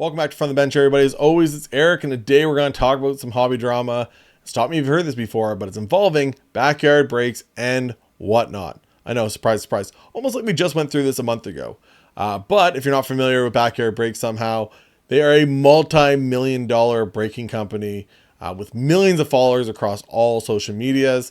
Welcome back to From the Bench, everybody. As always, it's Eric, and today we're going to talk about some hobby drama. Stop me if you've heard this before, but it's involving backyard breaks and whatnot. I know, surprise, surprise. Almost like we just went through this a month ago. But if you're not familiar with backyard breaks somehow, they are a multi-million-dollar breaking company with millions of followers across all social medias,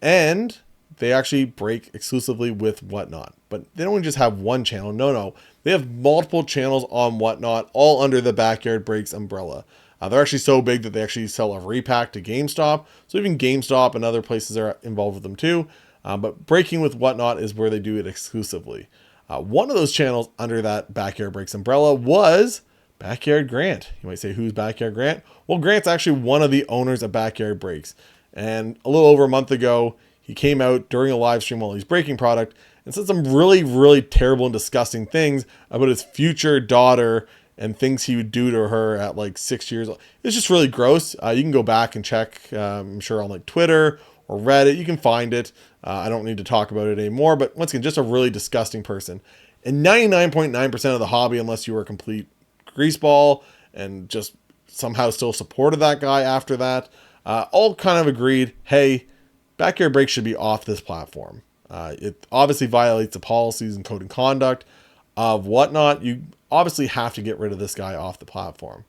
and they actually break exclusively with Whatnot. But they don't just have one channel. No. They have multiple channels on Whatnot, all under the Backyard Breaks umbrella. They're actually so big that they actually sell a repack to GameStop. So even GameStop and other places are involved with them too. But breaking with Whatnot is where they do it exclusively. One of those channels under that Backyard Breaks umbrella was Backyard Grant. You might say, who's Backyard Grant? Well, Grant's actually one of the owners of Backyard Breaks. And a little over a month ago, he came out during a live stream while he's breaking product and said some really, really terrible and disgusting things about his future daughter and things he would do to her at like 6 years old. It's just really gross. You can go back and check, I'm sure on like Twitter or Reddit, you can find it. I don't need to talk about it anymore, but once again, just a really disgusting person. And 99.9% of the hobby, unless you were a complete greaseball and just somehow still supported that guy after that, all kind of agreed, hey, Backyard Breaks should be off this platform. It obviously violates the policies and code of conduct of Whatnot. You obviously have to get rid of this guy off the platform.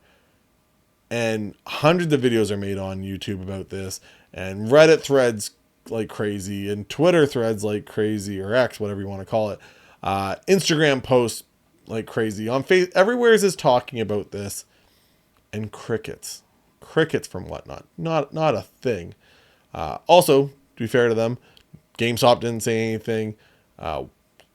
And hundreds of videos are made on YouTube about this, and Reddit threads like crazy, and Twitter threads like crazy, or X, whatever you want to call it. Instagram posts like crazy. On Facebook, everywhere is talking about this, and crickets from Whatnot. Not a thing. Also, to be fair to them, GameStop didn't say anything.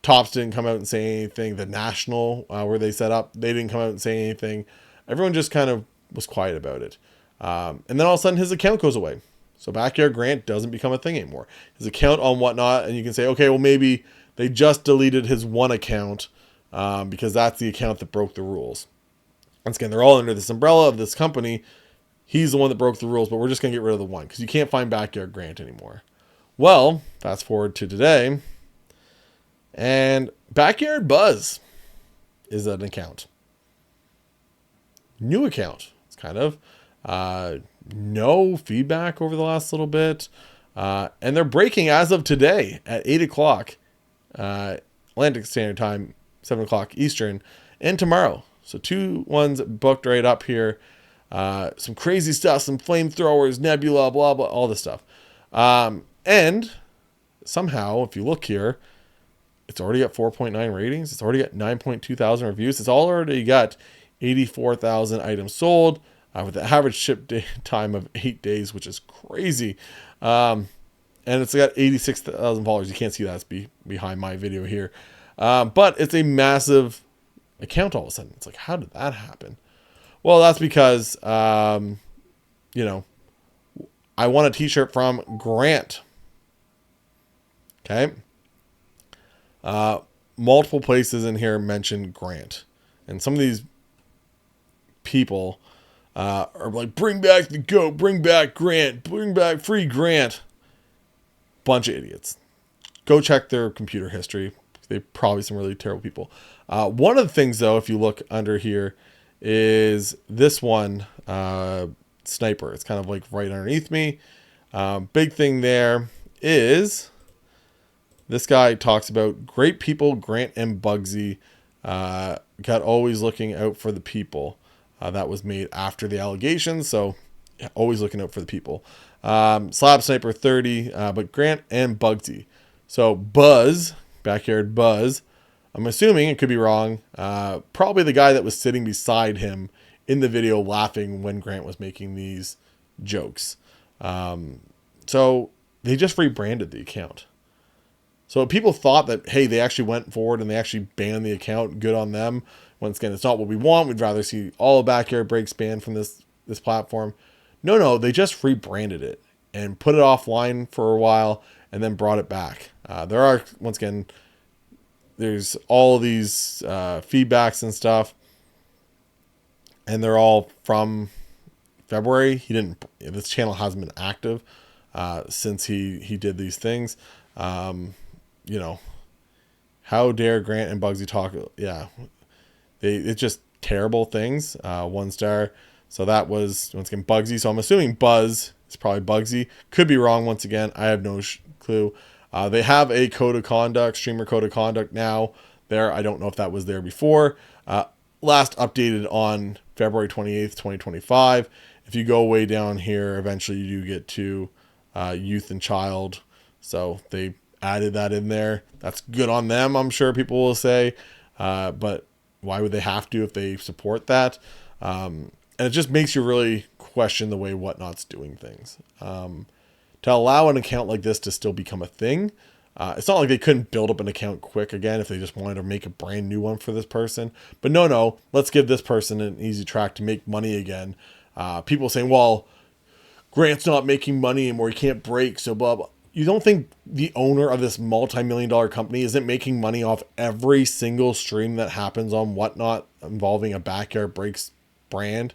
Tops didn't come out and say anything. The National, where they set up, they didn't come out and say anything. Everyone just kind of was quiet about it. And then all of a sudden his account goes away. So Backyard Grant doesn't become a thing anymore. His account on Whatnot, and you can say, okay, well maybe they just deleted his one account because that's the account that broke the rules. Once again, they're all under this umbrella of this company. He's the one that broke the rules, but we're just going to get rid of the one because you can't find Backyard Grant anymore. Well, fast forward to today, and Backyard Buzz is an account. New account. It's kind of no feedback over the last little bit. And they're breaking as of today at 8 o'clock Atlantic Standard Time, 7 o'clock Eastern, and tomorrow. So 2 ones booked right up here. Some crazy stuff, some flamethrowers, nebula, blah, blah, all this stuff. And somehow, if you look here, it's already got 4.9 ratings. It's already got 9.2 thousand reviews. It's already got 84,000 items sold with an average ship time of 8 days, which is crazy. And it's got 86,000 followers. You can't see that. It's behind my video here. But it's a massive account all of a sudden. It's like, how did that happen? Well, that's because, I won a t-shirt from Grant. Okay. Multiple places in here mention Grant. And some of these people are like, bring back the GOAT, bring back Grant, bring back free Grant. Bunch of idiots. Go check their computer history. They're probably some really terrible people. One of the things, though, if you look under here, is this one, Sniper. It's kind of like right underneath me. Big thing there is this guy talks about great people, Grant and Bugsy, got always looking out for the people. That was made after the allegations, so yeah, always looking out for the people. Slab Sniper 30, but Grant and Bugsy. So Buzz, Backyard Buzz, I'm assuming, it could be wrong, probably the guy that was sitting beside him in the video laughing when Grant was making these jokes. So they just rebranded the account. So people thought that, hey, they actually went forward and they actually banned the account. Good on them. Once again, it's not what we want. We'd rather see all Backyard Breaks banned from this platform. No, they just rebranded it and put it offline for a while and then brought it back. There are, once again, there's all these feedbacks and stuff, and they're all from February. This channel hasn't been active since he did these things. How dare Grant and Bugsy talk? Yeah, it's just terrible things. 1 star. So that was, once again, Bugsy. So I'm assuming Buzz is probably Bugsy. Could be wrong once again. I have no clue. They have a code of conduct, streamer code of conduct now there. I don't know if that was there before. Last updated on February 28th, 2025. If you go way down here, eventually you do get to youth and child. So they added that in there. That's good on them, I'm sure people will say. But why would they have to if they support that? And it just makes you really question the way Whatnot's doing things. To allow an account like this to still become a thing, it's not like they couldn't build up an account quick again if they just wanted to make a brand new one for this person. But no, let's give this person an easy track to make money again. People saying, well, Grant's not making money anymore, he can't break, so blah, blah. You don't think the owner of this multi-million-dollar company isn't making money off every single stream that happens on Whatnot involving a Backyard Breaks brand?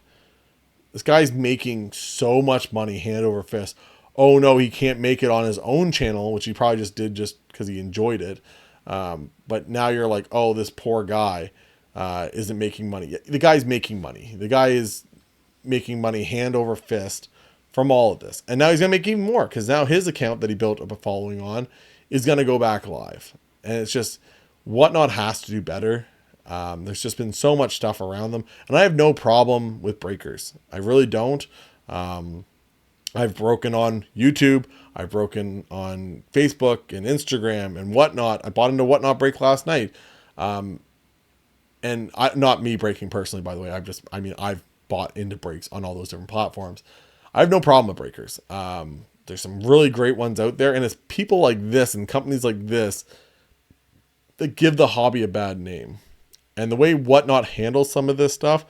This guy's making so much money hand over fist. Oh no, he can't make it on his own channel, which he probably just did just because he enjoyed it. But now you're like, oh, this poor guy isn't making money. The guy's making money. The guy is making money hand over fist from all of this. And now he's going to make even more, because now his account that he built up a following on is going to go back live. And it's just, Whatnot has to do better. There's just been so much stuff around them. And I have no problem with breakers. I really don't. I've broken on YouTube. I've broken on Facebook and Instagram and Whatnot. I bought into Whatnot Break last night. And not me breaking personally, by the way. I've bought into breaks on all those different platforms. I have no problem with breakers. There's some really great ones out there. And it's people like this and companies like this that give the hobby a bad name. And the way Whatnot handles some of this stuff,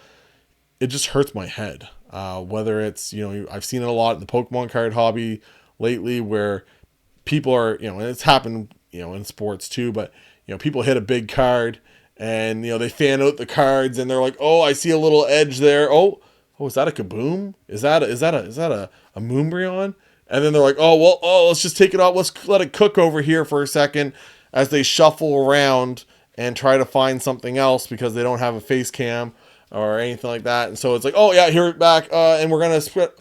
it just hurts my head. Whether it's, I've seen it a lot in the Pokemon card hobby lately, where people are, and it's happened, in sports too, but, people hit a big card and, they fan out the cards and they're like, oh, I see a little edge there. Oh, is that a Kaboom? Is that a Moonbryon? And then they're like, let's just take it off. Let's let it cook over here for a second, as they shuffle around and try to find something else because they don't have a face cam or anything like that. And so it's like, oh yeah, here back, and we're gonna split.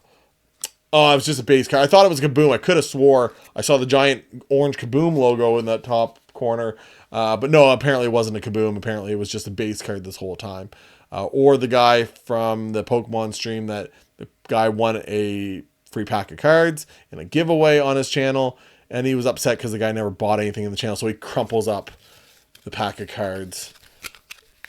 Oh, it was just a base card. I thought it was Kaboom. I could have swore I saw the giant orange Kaboom logo in that top corner. But no, apparently it wasn't a Kaboom. Apparently it was just a base card this whole time. Or the guy from the Pokemon stream, that the guy won a free pack of cards in a giveaway on his channel, and he was upset because the guy never bought anything in the channel. So he crumples up the pack of cards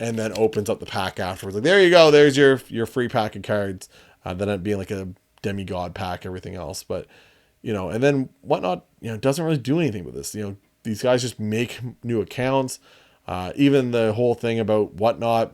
and then opens up the pack afterwards. Like, there you go. There's your free pack of cards. Then it'd be like a demigod pack, everything else. But, and then Whatnot, doesn't really do anything with this. These guys just make new accounts. Even the whole thing about Whatnot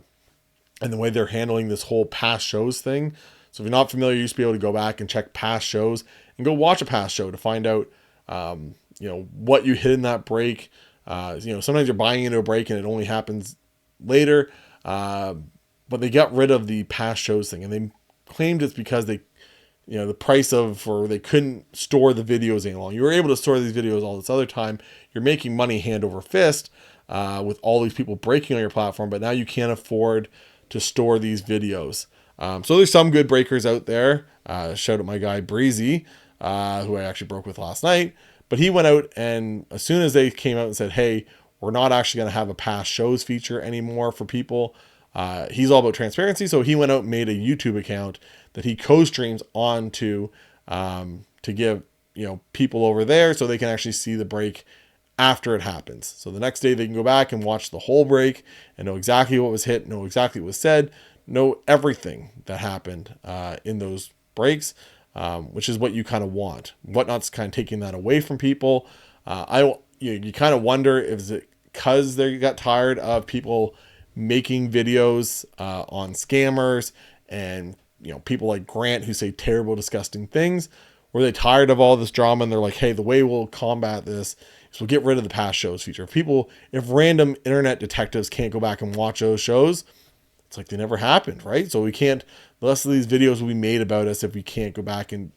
and the way they're handling this whole past shows thing. So if you're not familiar, you used to be able to go back and check past shows and go watch a past show to find out, what you hit in that break. Sometimes you're buying into a break and it only happens later. But they got rid of the past shows thing, and they claimed it's because they, the price or they couldn't store the videos any longer. You were able to store these videos all this other time. You're making money hand over fist, with all these people breaking on your platform, but now you can't afford to store these videos. So there's some good breakers out there. Shout out my guy Breezy, who I actually broke with last night. But he went out, and as soon as they came out and said, hey, we're not actually going to have a past shows feature anymore for people, he's all about transparency. So he went out and made a YouTube account that he co-streams onto, to give, people over there so they can actually see the break after it happens. So the next day they can go back and watch the whole break and know exactly what was hit, know exactly what was said, know everything that happened in those breaks, which is what you kind of want. Whatnot's kind of taking that away from people. You kind of wonder if it because they got tired of people making videos on scammers and people like Grant who say terrible, disgusting things. Were they tired of all this drama and they're like, hey, the way we'll combat this is we'll get rid of the past shows feature. If random internet detectives can't go back and watch those shows, it's like they never happened, right? So we can't, the rest of these videos will be made about us if we can't go back and,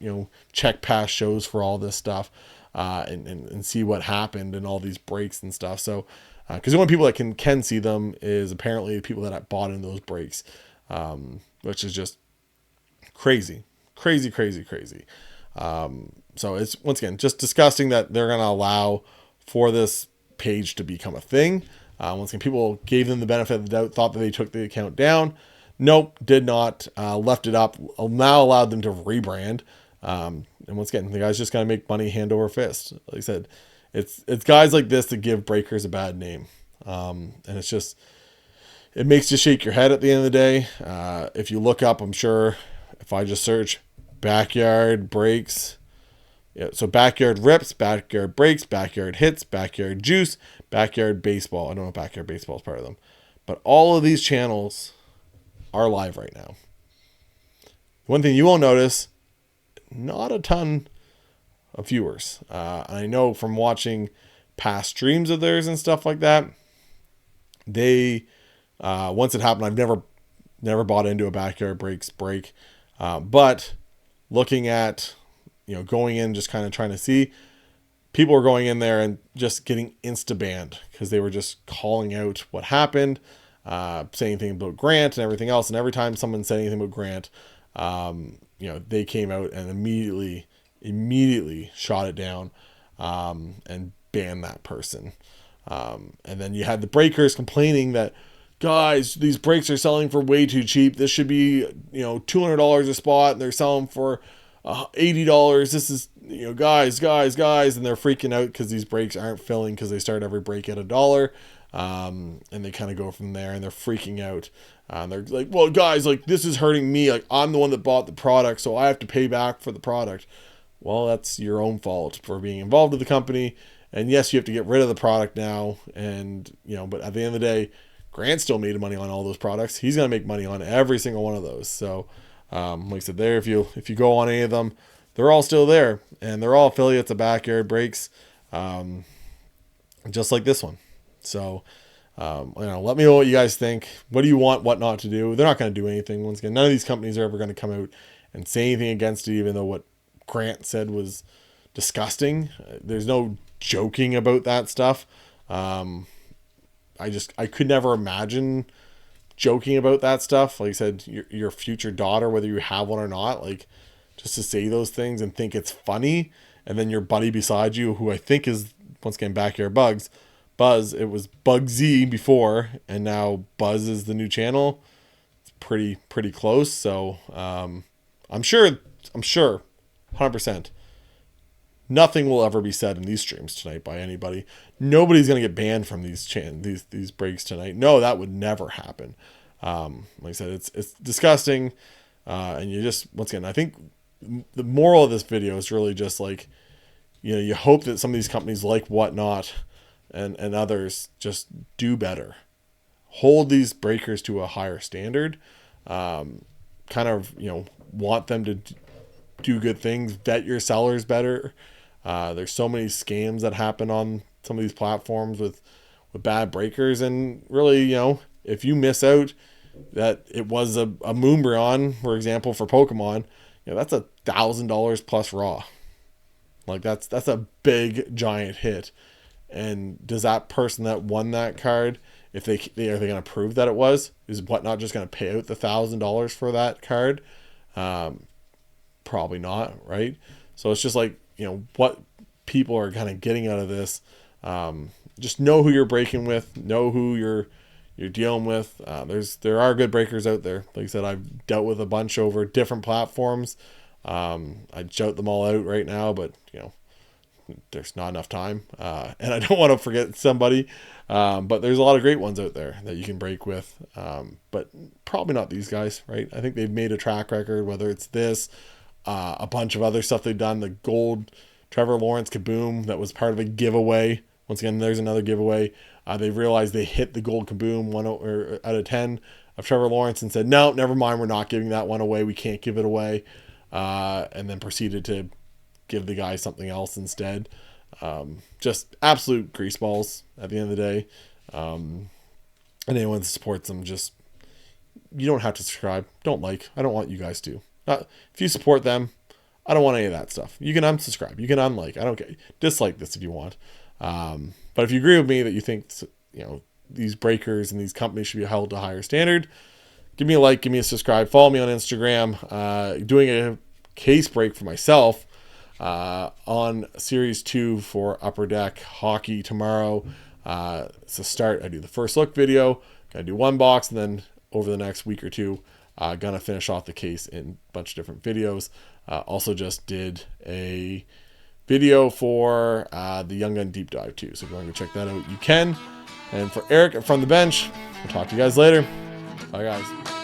check past shows for all this stuff and see what happened and all these breaks and stuff. So, because the only people that can see them is apparently the people that bought in those breaks. which is just crazy, crazy, crazy, crazy. So it's, once again, just disgusting that they're going to allow for this page to become a thing. Once again, people gave them the benefit of the doubt, thought that they took the account down. Nope, did not. Left it up. Now allowed them to rebrand. And once again, the guy's just going to make money hand over fist. Like I said, it's guys like this that give breakers a bad name. And it's just, it makes you shake your head at the end of the day. If you look up, I'm sure if I just search backyard breaks, yeah, so backyard rips, backyard breaks, backyard hits, backyard juice, backyard baseball. I don't know if backyard baseball is part of them, but all of these channels are live right now. One thing you will notice, not a ton of viewers. I know from watching past streams of theirs and stuff like that, they, once it happened, I've never bought into a backyard breaks break. But looking at, going in, just kind of trying to see, people were going in there and just getting insta banned because they were just calling out what happened, saying things about Grant and everything else. And every time someone said anything about Grant, they came out and immediately shot it down, and banned that person. And then you had the breakers complaining that, guys, these breaks are selling for way too cheap. This should be, $200 a spot, and they're selling for $80. This is, guys, and they're freaking out because these breaks aren't filling because they start every break at $1. And they kind of go from there, and they're freaking out. They're like, well, guys, like, this is hurting me. Like, I'm the one that bought the product, so I have to pay back for the product. Well, that's your own fault for being involved with the company. And yes, you have to get rid of the product now. And, but at the end of the day, Grant still made money on all those products. He's going to make money on every single one of those. So, like I said, there, if you go on any of them, they're all still there, and they're all affiliates of Backyard Breaks, just like this one. So, let me know what you guys think. What do you want, what not to do? They're not going to do anything. Once again, none of these companies are ever going to come out and say anything against it, even though what Grant said was disgusting. There's no joking about that stuff. I could never imagine joking about that stuff. Like I said, your future daughter, whether you have one or not, like, just to say those things and think it's funny. And then your buddy beside you, who I think is, once again, Backyard Buzz, it was Bugsy before, and now Buzz is the new channel. It's pretty close. So, I'm sure 100%. Nothing will ever be said in these streams tonight by anybody. Nobody's going to get banned from these breaks tonight. No, that would never happen. Like I said, it's disgusting. And you just, once again, I think the moral of this video is really just like, you hope that some of these companies like Whatnot and others just do better. Hold these breakers to a higher standard. Kind of, want them to do good things. Vet your sellers better. There's so many scams that happen on some of these platforms with bad breakers, and really, if you miss out that it was a Moonbryon, for example, for Pokemon, that's $1,000 plus raw. Like, that's a big giant hit. And does that person that won that card, if are they going to prove that it was? Is Whatnot just going to pay out the $1,000 for that card? Probably not, right? So it's just like, what people are kind of getting out of this. Just know who you're breaking with, know who you're dealing with. There are good breakers out there. Like I said, I've dealt with a bunch over different platforms. I'd shout them all out right now, but there's not enough time. And I don't want to forget somebody. But there's a lot of great ones out there that you can break with. But probably not these guys, right? I think they've made a track record, whether it's this, a bunch of other stuff they've done. The gold Trevor Lawrence Kaboom that was part of a giveaway. Once again, there's another giveaway. They realized they hit the gold Kaboom 1 out of 10 of Trevor Lawrence and said, no, never mind, we're not giving that one away. We can't give it away. And then proceeded to give the guy something else instead. Just absolute greaseballs at the end of the day. And anyone that supports them, just, you don't have to subscribe. Don't like. I don't want you guys to. If you support them, I don't want any of that stuff. You can unsubscribe. You can unlike. I don't care. Dislike this if you want. But if you agree with me that you think, these breakers and these companies should be held to a higher standard, give me a like, give me a subscribe, follow me on Instagram. Doing a case break for myself on Series 2 for Upper Deck Hockey tomorrow. It's a start. I do the first look video. Gotta do one box, and then over the next week or two, gonna finish off the case in a bunch of different videos. Also just did a video for the Young Gun Deep Dive too. So if you want to check that out, you can. And for Eric from the bench, I'll talk to you guys later. Bye, guys.